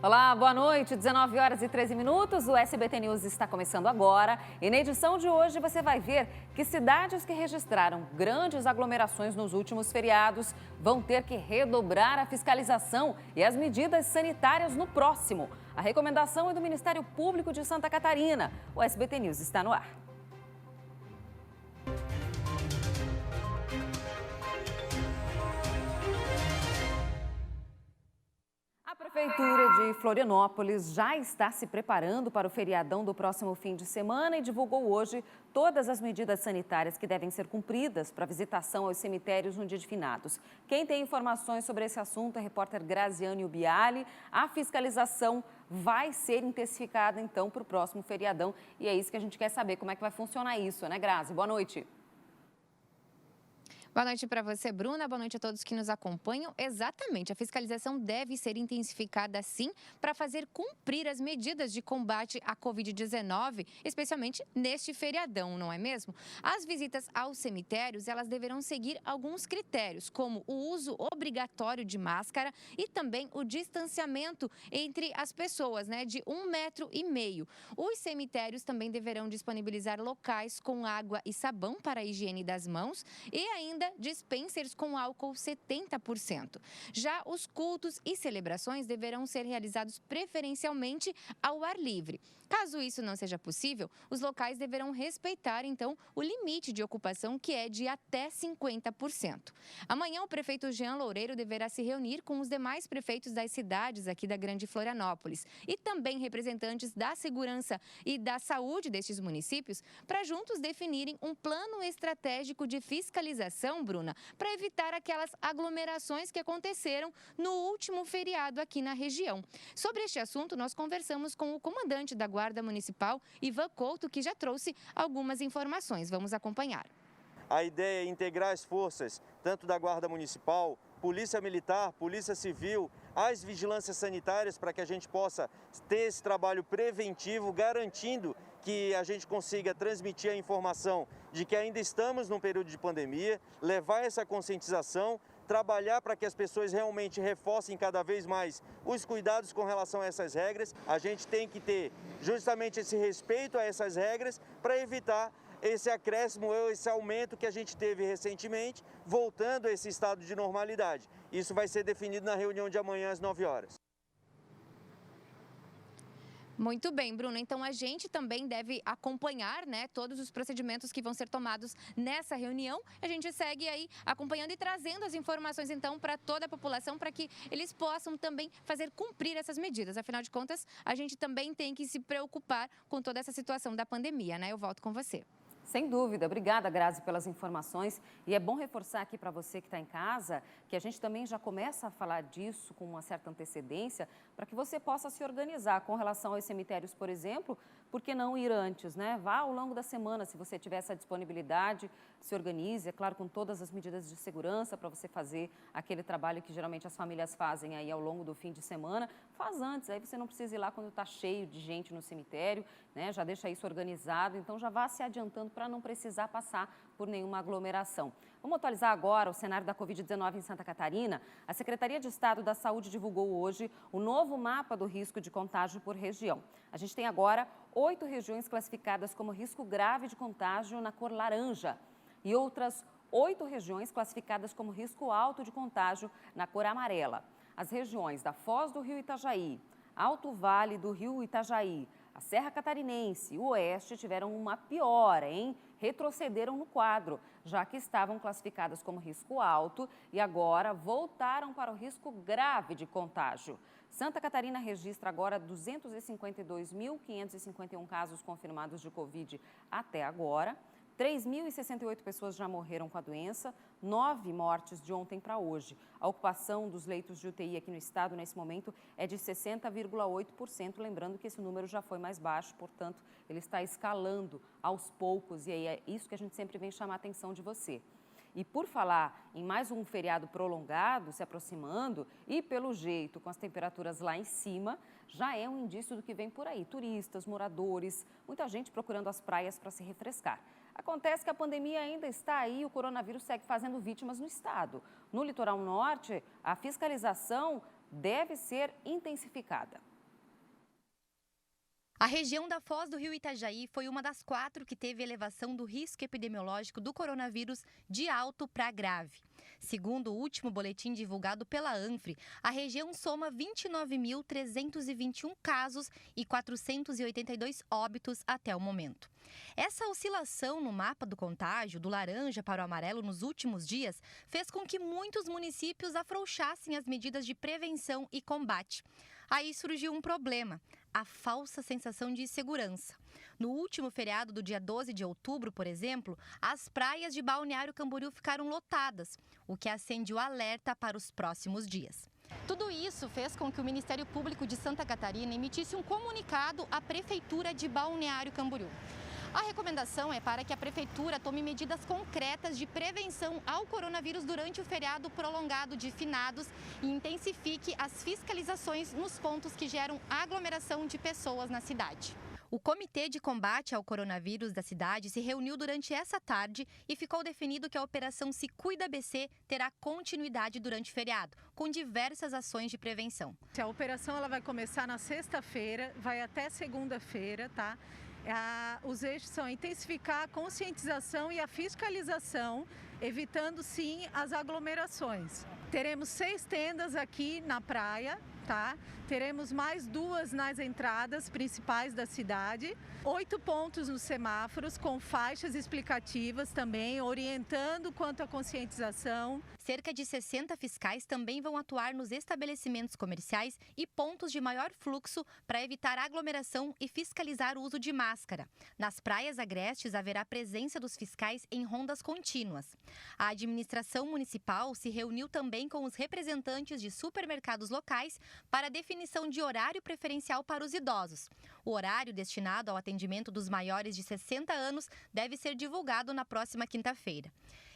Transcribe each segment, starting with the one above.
Olá, boa noite. 19 horas e 13 minutos. O SBT News está começando agora. E na edição de hoje você vai ver que cidades que registraram grandes aglomerações nos últimos feriados vão ter que redobrar a fiscalização e as medidas sanitárias no próximo. A recomendação é do Ministério Público de Santa Catarina. O SBT News está no ar. A Prefeitura de Florianópolis já está se preparando para o feriadão do próximo fim de semana e divulgou hoje todas as medidas sanitárias que devem ser cumpridas para visitação aos cemitérios no dia de finados. Quem tem informações sobre esse assunto é a repórter Graziane Ubiali. A fiscalização vai ser intensificada, então, para o próximo feriadão. E é isso que a gente quer saber, como é que vai funcionar isso, né, Grazi? Boa noite. Boa noite para você, Bruna. Boa noite a todos que nos acompanham. Exatamente, a fiscalização deve ser intensificada, sim, para fazer cumprir as medidas de combate à Covid-19, especialmente neste feriadão, não é mesmo? As visitas aos cemitérios, elas deverão seguir alguns critérios, como o uso obrigatório de máscara e também o distanciamento entre as pessoas, né, de 1,5 metro. Os cemitérios também deverão disponibilizar locais com água e sabão para a higiene das mãos e ainda dispensers com álcool 70%. Já os cultos e celebrações deverão ser realizados preferencialmente ao ar livre. Caso isso não seja possível, os locais deverão respeitar, então, o limite de ocupação, que é de até 50%. Amanhã, o prefeito Jean Loureiro deverá se reunir com os demais prefeitos das cidades aqui da Grande Florianópolis e também representantes da segurança e da saúde destes municípios para juntos definirem um plano estratégico de fiscalização, Bruna, para evitar aquelas aglomerações que aconteceram no último feriado aqui na região. Sobre este assunto, nós conversamos com o comandante da Guarda Municipal, Ivan Couto, que já trouxe algumas informações. Vamos acompanhar. A ideia é integrar as forças, tanto da Guarda Municipal, Polícia Militar, Polícia Civil, as vigilâncias sanitárias, para que a gente possa ter esse trabalho preventivo, garantindo que a gente consiga transmitir a informação de que ainda estamos num período de pandemia, levar essa conscientização, trabalhar para que as pessoas realmente reforcem cada vez mais os cuidados com relação a essas regras. A gente tem que ter justamente esse respeito a essas regras para evitar esse acréscimo ou esse aumento que a gente teve recentemente, voltando a esse estado de normalidade. Isso vai ser definido na reunião de amanhã às 9 horas. Muito bem, Bruno. Então, a gente também deve acompanhar, né, todos os procedimentos que vão ser tomados nessa reunião. A gente segue aí acompanhando e trazendo as informações, então, para toda a população, para que eles possam também fazer cumprir essas medidas. Afinal de contas, a gente também tem que se preocupar com toda essa situação da pandemia, né? Eu volto com você. Sem dúvida. Obrigada, Grazi, pelas informações. E é bom reforçar aqui para você que está em casa que a gente também já começa a falar disso com uma certa antecedência para que você possa se organizar com relação aos cemitérios, por exemplo. Por que não ir antes, né? Vá ao longo da semana, se você tiver essa disponibilidade, se organize, é claro, com todas as medidas de segurança para você fazer aquele trabalho que geralmente as famílias fazem aí ao longo do fim de semana. Faz antes, aí você não precisa ir lá quando está cheio de gente no cemitério, né? Já deixa isso organizado, então já vá se adiantando para não precisar passar por nenhuma aglomeração. Vamos atualizar agora o cenário da Covid-19 em Santa Catarina. A Secretaria de Estado da Saúde divulgou hoje o novo mapa do risco de contágio por região. A gente tem agora 8 regiões classificadas como risco grave de contágio na cor laranja e outras 8 regiões classificadas como risco alto de contágio na cor amarela. As regiões da Foz do Rio Itajaí, Alto Vale do Rio Itajaí, a Serra Catarinense e o Oeste tiveram uma piora, hein? Retrocederam no quadro, já que estavam classificadas como risco alto e agora voltaram para o risco grave de contágio. Santa Catarina registra agora 252.551 casos confirmados de Covid até agora. 3.068 pessoas já morreram com a doença, 9 mortes de ontem para hoje. A ocupação dos leitos de UTI aqui no estado, nesse momento, é de 60,8%. Lembrando que esse número já foi mais baixo, portanto, ele está escalando aos poucos. E aí é isso que a gente sempre vem chamar a atenção de você. E por falar em mais um feriado prolongado se aproximando e, pelo jeito, com as temperaturas lá em cima, já é um indício do que vem por aí. Turistas, moradores, muita gente procurando as praias para se refrescar. Acontece que a pandemia ainda está aí e o coronavírus segue fazendo vítimas no estado. No litoral norte, a fiscalização deve ser intensificada. A região da Foz do Rio Itajaí foi uma das 4 que teve elevação do risco epidemiológico do coronavírus de alto para grave. Segundo o último boletim divulgado pela ANFRE, a região soma 29.321 casos e 482 óbitos até o momento. Essa oscilação no mapa do contágio, do laranja para o amarelo nos últimos dias, fez com que muitos municípios afrouxassem as medidas de prevenção e combate. Aí surgiu um problema: a falsa sensação de segurança. No último feriado do dia 12 de outubro, por exemplo, as praias de Balneário Camboriú ficaram lotadas, o que acende o alerta para os próximos dias. Tudo isso fez com que o Ministério Público de Santa Catarina emitisse um comunicado à Prefeitura de Balneário Camboriú. A recomendação é para que a Prefeitura tome medidas concretas de prevenção ao coronavírus durante o feriado prolongado de finados e intensifique as fiscalizações nos pontos que geram aglomeração de pessoas na cidade. O Comitê de Combate ao Coronavírus da cidade se reuniu durante essa tarde e ficou definido que a Operação Se Cuida BC terá continuidade durante o feriado, com diversas ações de prevenção. A operação ela vai começar na sexta-feira, vai até segunda-feira, tá? Os eixos são intensificar a conscientização e a fiscalização, evitando sim as aglomerações. Teremos 6 tendas aqui na praia, tá? Teremos mais 2 nas entradas principais da cidade, 8 pontos nos semáforos com faixas explicativas também, orientando quanto à conscientização. Cerca de 60 fiscais também vão atuar nos estabelecimentos comerciais e pontos de maior fluxo para evitar aglomeração e fiscalizar o uso de máscara. Nas praias agrestes haverá presença dos fiscais em rondas contínuas. A administração municipal se reuniu também com os representantes de supermercados locais para a definição de horário preferencial para os idosos. O horário destinado ao atendimento dos maiores de 60 anos deve ser divulgado na próxima quinta-feira.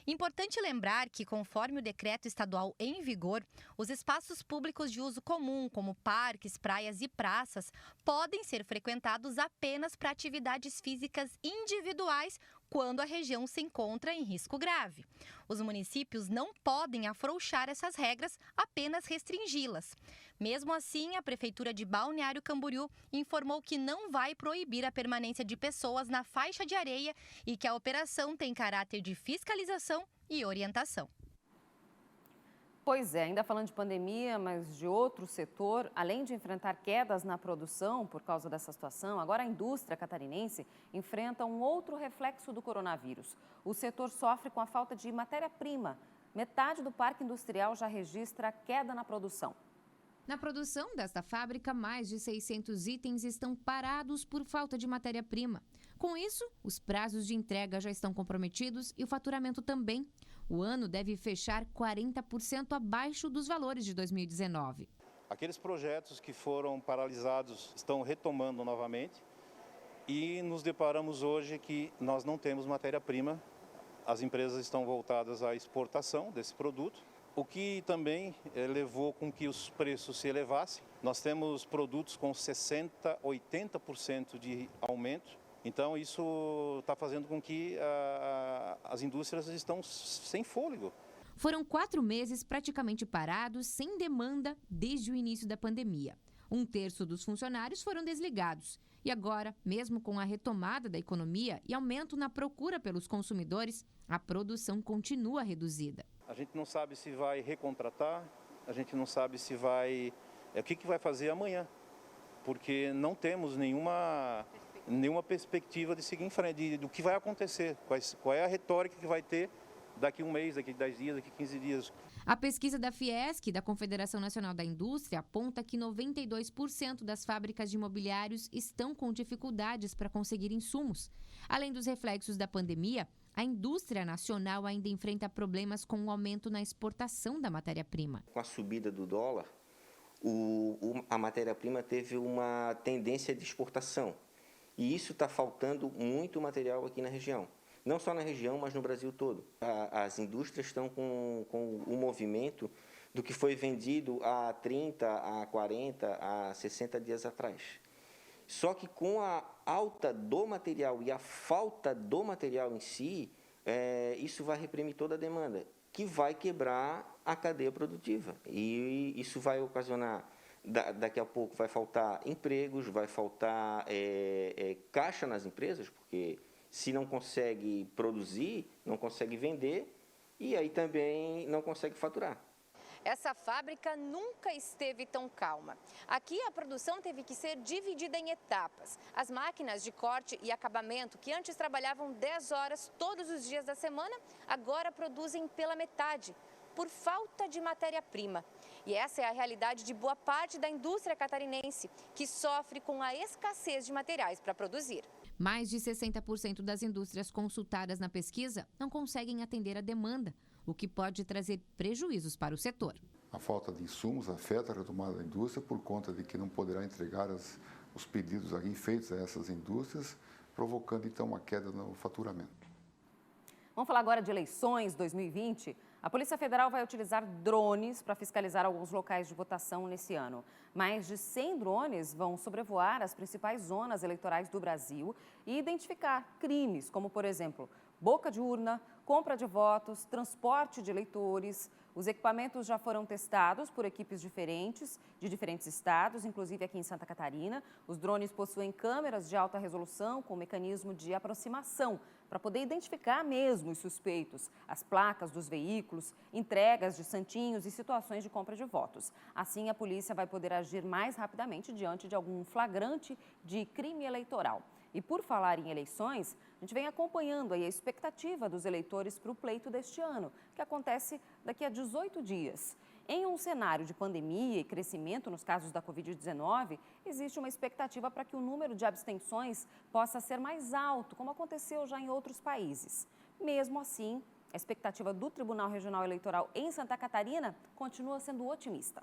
Importante lembrar que, conforme o decreto estadual em vigor, os espaços públicos de uso comum, como parques, praias e praças, podem ser frequentados apenas para atividades físicas individuais quando a região se encontra em risco grave. Os municípios não podem afrouxar essas regras, apenas restringi-las. Mesmo assim, a Prefeitura de Balneário Camboriú informou que não vai proibir a permanência de pessoas na faixa de areia e que a operação tem caráter de fiscalização e orientação. Pois é, ainda falando de pandemia, mas de outro setor, além de enfrentar quedas na produção por causa dessa situação, agora a indústria catarinense enfrenta um outro reflexo do coronavírus. O setor sofre com a falta de matéria-prima. Metade do parque industrial já registra queda na produção. Na produção desta fábrica, mais de 600 itens estão parados por falta de matéria-prima. Com isso, os prazos de entrega já estão comprometidos e o faturamento também. O ano deve fechar 40% abaixo dos valores de 2019. Aqueles projetos que foram paralisados estão retomando novamente e nos deparamos hoje que nós não temos matéria-prima. As empresas estão voltadas à exportação desse produto, o que também levou com que os preços se elevassem. Nós temos produtos com 60%, 80% de aumento. Então, isso está fazendo com que as indústrias estão sem fôlego. Foram 4 meses praticamente parados, sem demanda, desde o início da pandemia. 1/3 dos funcionários foram desligados. E agora, mesmo com a retomada da economia e aumento na procura pelos consumidores, a produção continua reduzida. A gente não sabe se vai recontratar, a gente não sabe se vai... o que vai fazer amanhã, porque não temos nenhuma perspectiva de seguir em frente, do que vai acontecer, qual é a retórica que vai ter daqui a um mês, daqui a 10 dias, daqui a 15 dias. A pesquisa da Fiesc, da Confederação Nacional da Indústria, aponta que 92% das fábricas de imobiliários estão com dificuldades para conseguir insumos. Além dos reflexos da pandemia, a indústria nacional ainda enfrenta problemas com o aumento na exportação da matéria-prima. Com a subida do dólar, a matéria-prima teve uma tendência de exportação. E isso está faltando muito material aqui na região. Não só na região, mas no Brasil todo. As indústrias estão com o movimento do que foi vendido há 30, a 40, a 60 dias atrás. Só que com a alta do material e a falta do material em si, isso vai reprimir toda a demanda, que vai quebrar a cadeia produtiva. E isso vai ocasionar, daqui a pouco vai faltar empregos, vai faltar caixa nas empresas, porque se não consegue produzir, não consegue vender e aí também não consegue faturar. Essa fábrica nunca esteve tão calma. Aqui a produção teve que ser dividida em etapas. As máquinas de corte e acabamento, que antes trabalhavam 10 horas todos os dias da semana, agora produzem pela metade, por falta de matéria-prima. E essa é a realidade de boa parte da indústria catarinense, que sofre com a escassez de materiais para produzir. Mais de 60% das indústrias consultadas na pesquisa não conseguem atender a demanda, o que pode trazer prejuízos para o setor. A falta de insumos afeta a retomada da indústria por conta de que não poderá entregar os pedidos aqui feitos a essas indústrias, provocando então uma queda no faturamento. Vamos falar agora de eleições 2020. A Polícia Federal vai utilizar drones para fiscalizar alguns locais de votação nesse ano. Mais de 100 drones vão sobrevoar as principais zonas eleitorais do Brasil e identificar crimes, como, por exemplo, boca de urna, compra de votos, transporte de eleitores. Os equipamentos já foram testados por equipes diferentes, de diferentes estados, inclusive aqui em Santa Catarina. Os drones possuem câmeras de alta resolução com mecanismo de aproximação para poder identificar mesmo os suspeitos, as placas dos veículos, entregas de santinhos e situações de compra de votos. Assim, a polícia vai poder agir mais rapidamente diante de algum flagrante de crime eleitoral. E por falar em eleições, a gente vem acompanhando aí a expectativa dos eleitores para o pleito deste ano, que acontece daqui a 18 dias. Em um cenário de pandemia e crescimento nos casos da Covid-19, existe uma expectativa para que o número de abstenções possa ser mais alto, como aconteceu já em outros países. Mesmo assim, a expectativa do Tribunal Regional Eleitoral em Santa Catarina continua sendo otimista.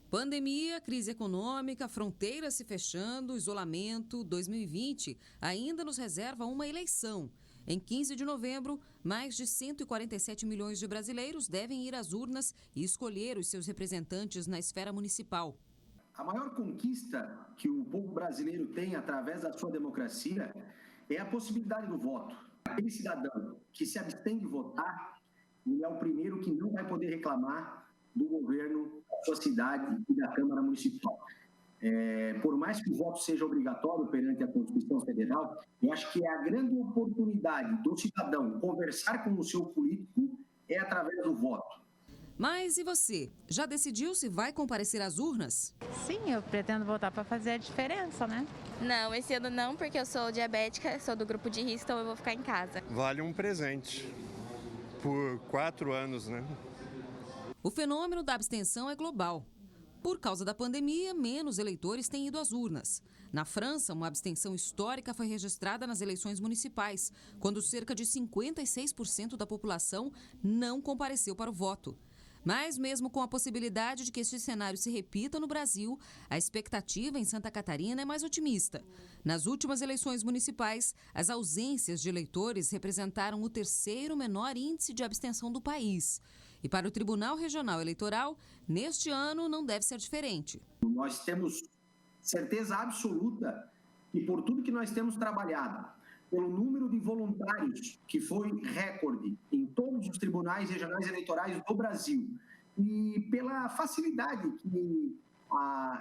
Pandemia, crise econômica, fronteiras se fechando, isolamento, 2020 ainda nos reserva uma eleição. Em 15 de novembro, mais de 147 milhões de brasileiros devem ir às urnas e escolher os seus representantes na esfera municipal. A maior conquista que o povo brasileiro tem através da sua democracia é a possibilidade do voto. Aquele cidadão que se abstém de votar, ele é o primeiro que não vai poder reclamar do governo, da sua cidade e da Câmara Municipal. Por mais que o voto seja obrigatório perante a Constituição Federal, eu acho que a grande oportunidade do cidadão conversar com o seu político é através do voto. Mas e você? Já decidiu se vai comparecer às urnas? Sim, eu pretendo votar para fazer a diferença, né? Não, esse ano não, porque eu sou diabética, sou do grupo de risco, então eu vou ficar em casa. Vale um presente. Por 4 anos, né? O fenômeno da abstenção é global. Por causa da pandemia, menos eleitores têm ido às urnas. Na França, uma abstenção histórica foi registrada nas eleições municipais, quando cerca de 56% da população não compareceu para o voto. Mas mesmo com a possibilidade de que este cenário se repita no Brasil, a expectativa em Santa Catarina é mais otimista. Nas últimas eleições municipais, as ausências de eleitores representaram o terceiro menor índice de abstenção do país. E para o Tribunal Regional Eleitoral, neste ano não deve ser diferente. Nós temos certeza absoluta que por tudo que nós temos trabalhado, pelo número de voluntários que foi recorde em todos os tribunais regionais eleitorais do Brasil e pela facilidade que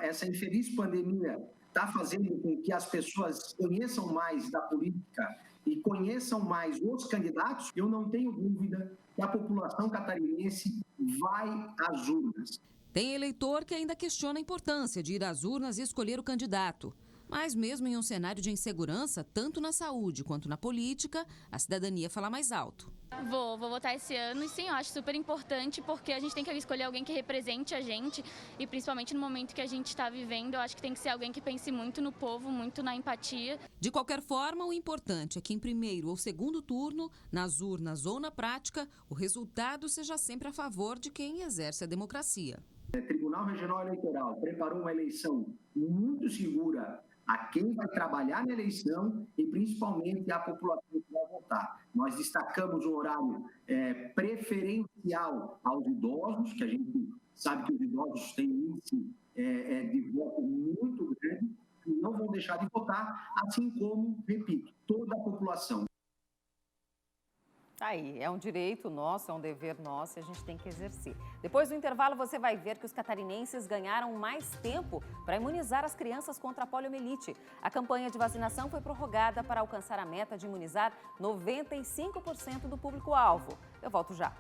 essa infeliz pandemia está fazendo com que as pessoas conheçam mais da política e conheçam mais os candidatos, eu não tenho dúvida que a população catarinense vai às urnas. Tem eleitor que ainda questiona a importância de ir às urnas e escolher o candidato. Mas mesmo em um cenário de insegurança, tanto na saúde quanto na política, a cidadania fala mais alto. Vou votar esse ano e sim, eu acho super importante porque a gente tem que escolher alguém que represente a gente e principalmente no momento que a gente está vivendo, eu acho que tem que ser alguém que pense muito no povo, muito na empatia. De qualquer forma, o importante é que em primeiro ou segundo turno, nas urnas ou na prática, o resultado seja sempre a favor de quem exerce a democracia. O Tribunal Regional Eleitoral preparou uma eleição muito segura a quem vai trabalhar na eleição e principalmente a população que vai votar. Nós destacamos um horário preferencial aos idosos, que a gente sabe que os idosos têm um índice de voto muito grande e não vão deixar de votar, assim como, repito, toda a população. Tá aí, é um direito nosso, é um dever nosso e a gente tem que exercer. Depois do intervalo, você vai ver que os catarinenses ganharam mais tempo para imunizar as crianças contra a poliomielite. A campanha de vacinação foi prorrogada para alcançar a meta de imunizar 95% do público-alvo. Eu volto já.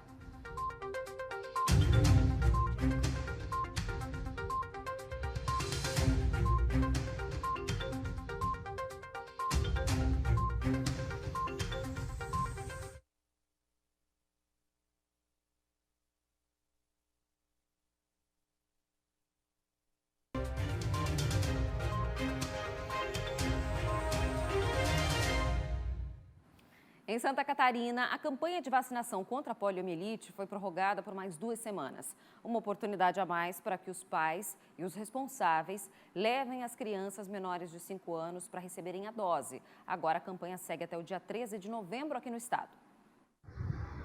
Em Santa Catarina, a campanha de vacinação contra a poliomielite foi prorrogada por mais 2 semanas. Uma oportunidade a mais para que os pais e os responsáveis levem as crianças menores de 5 anos para receberem a dose. Agora a campanha segue até o dia 13 de novembro aqui no estado.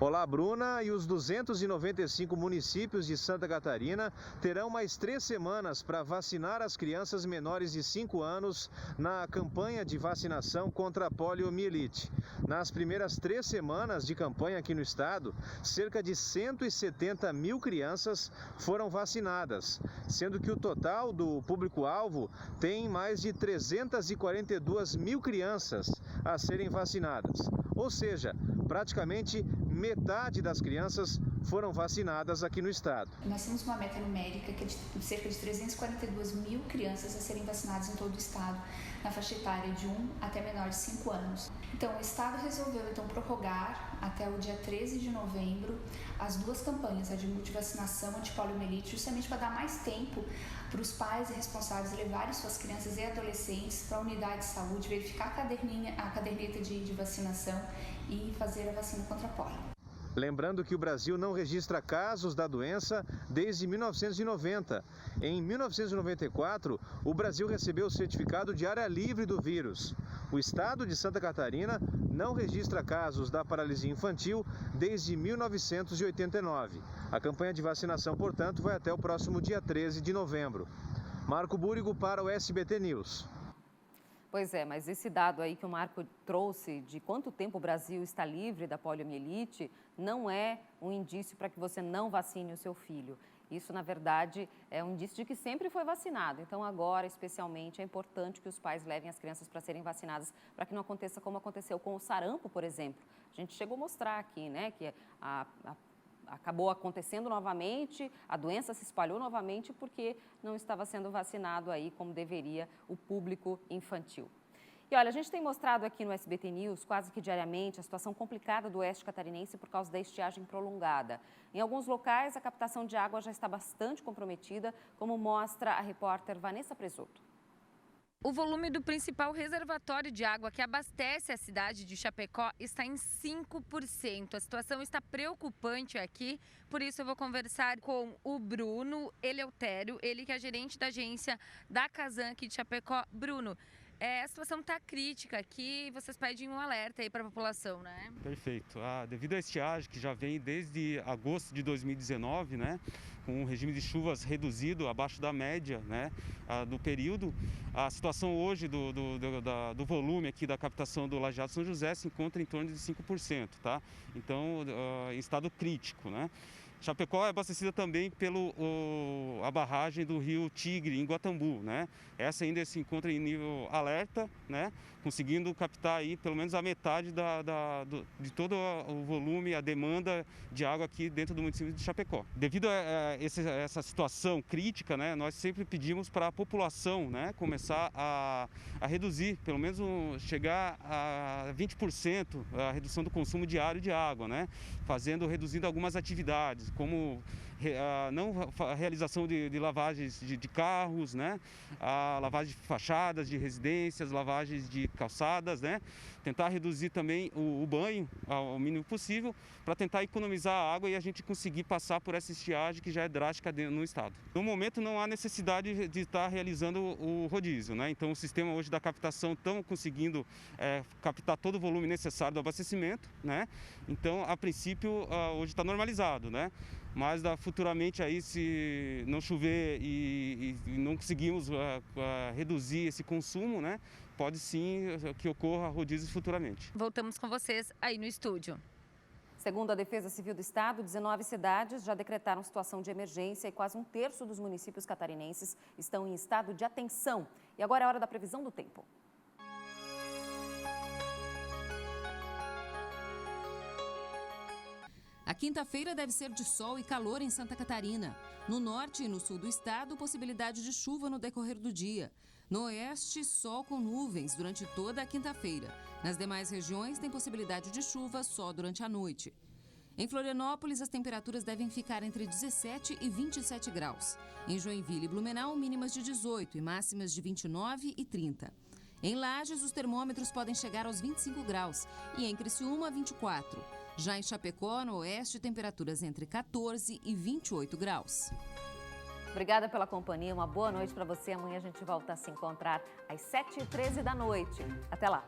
Olá, Bruna. E os 295 municípios de Santa Catarina terão mais 3 semanas para vacinar as crianças menores de 5 anos na campanha de vacinação contra a poliomielite. Nas primeiras 3 semanas de campanha aqui no estado, cerca de 170 mil crianças foram vacinadas, sendo que o total do público-alvo tem mais de 342 mil crianças a serem vacinadas. Ou seja, praticamente metade das crianças foram vacinadas aqui no estado. Nós temos uma meta numérica que é de cerca de 342 mil crianças a serem vacinadas em todo o estado, na faixa etária de 1 até menor de 5 anos. Então, o estado resolveu prorrogar até o dia 13 de novembro as 2 campanhas, a de multivacinação antipoliomielite, justamente para dar mais tempo para os pais e responsáveis levarem suas crianças e adolescentes para a unidade de saúde, verificar a caderneta de vacinação e fazer a vacina contra a polio. Lembrando que o Brasil não registra casos da doença desde 1990. Em 1994, o Brasil recebeu o certificado de área livre do vírus. O estado de Santa Catarina não registra casos da paralisia infantil desde 1989. A campanha de vacinação, portanto, vai até o próximo dia 13 de novembro. Marco Búrigo para o SBT News. Pois é, mas esse dado aí que o Marco trouxe de quanto tempo o Brasil está livre da poliomielite não é um indício para que você não vacine o seu filho. Isso, na verdade, é um indício de que sempre foi vacinado. Então, agora, especialmente, é importante que os pais levem as crianças para serem vacinadas, para que não aconteça como aconteceu com o sarampo, por exemplo. A gente chegou a mostrar aqui, né, que acabou acontecendo novamente, a doença se espalhou novamente porque não estava sendo vacinado aí como deveria o público infantil. E olha, a gente tem mostrado aqui no SBT News quase que diariamente a situação complicada do oeste catarinense por causa da estiagem prolongada. Em alguns locais, a captação de água já está bastante comprometida, como mostra a repórter Vanessa Presoto. O volume do principal reservatório de água que abastece a cidade de Chapecó está em 5%. A situação está preocupante aqui, por isso eu vou conversar com o Bruno Eleutério, ele que é gerente da agência da Casan aqui de Chapecó. Bruno, a situação está crítica aqui, vocês pedem um alerta aí para a população, né? Perfeito. Devido à estiagem que já vem desde agosto de 2019, né, com um regime de chuvas reduzido, abaixo da média, né, do período, a situação hoje do volume aqui da captação do Lajeado São José se encontra em torno de 5%, tá? Então, em estado crítico, né? Chapecó é abastecida também a barragem do rio Tigre, em Guatambu, né? Essa ainda se encontra em nível alerta, né? Conseguindo captar aí pelo menos a metade de todo o volume, a demanda de água aqui dentro do município de Chapecó. Devido a essa situação crítica, né? Nós sempre pedimos para a população, né? Começar a reduzir, pelo menos reduzindo a 20% a redução do consumo diário de água, né? Reduzindo algumas atividades, como a realização de lavagens de carros, né? A lavagem de fachadas de residências, lavagens de calçadas, né? Tentar reduzir também o banho ao mínimo possível para tentar economizar a água e a gente conseguir passar por essa estiagem que já é drástica no estado. No momento não há necessidade de estar realizando o rodízio, né? Então o sistema hoje da captação estão conseguindo captar todo o volume necessário do abastecimento, né? Então a princípio hoje está normalizado, né? Mas futuramente aí, se não chover e não conseguimos reduzir esse consumo, né, pode sim que ocorra rodízios futuramente. Voltamos com vocês aí no estúdio. Segundo a Defesa Civil do Estado, 19 cidades já decretaram situação de emergência e quase um terço dos municípios catarinenses estão em estado de atenção. E agora é a hora da previsão do tempo. A quinta-feira deve ser de sol e calor em Santa Catarina. No norte e no sul do estado, possibilidade de chuva no decorrer do dia. No oeste, sol com nuvens durante toda a quinta-feira. Nas demais regiões, tem possibilidade de chuva só durante a noite. Em Florianópolis, as temperaturas devem ficar entre 17 e 27 graus. Em Joinville e Blumenau, mínimas de 18 e máximas de 29 e 30. Em Lages, os termômetros podem chegar aos 25 graus e em Criciúma, 24. Já em Chapecó, no oeste, temperaturas entre 14 e 28 graus. Obrigada pela companhia, uma boa noite para você. Amanhã a gente volta a se encontrar às 7h13 da noite. Até lá!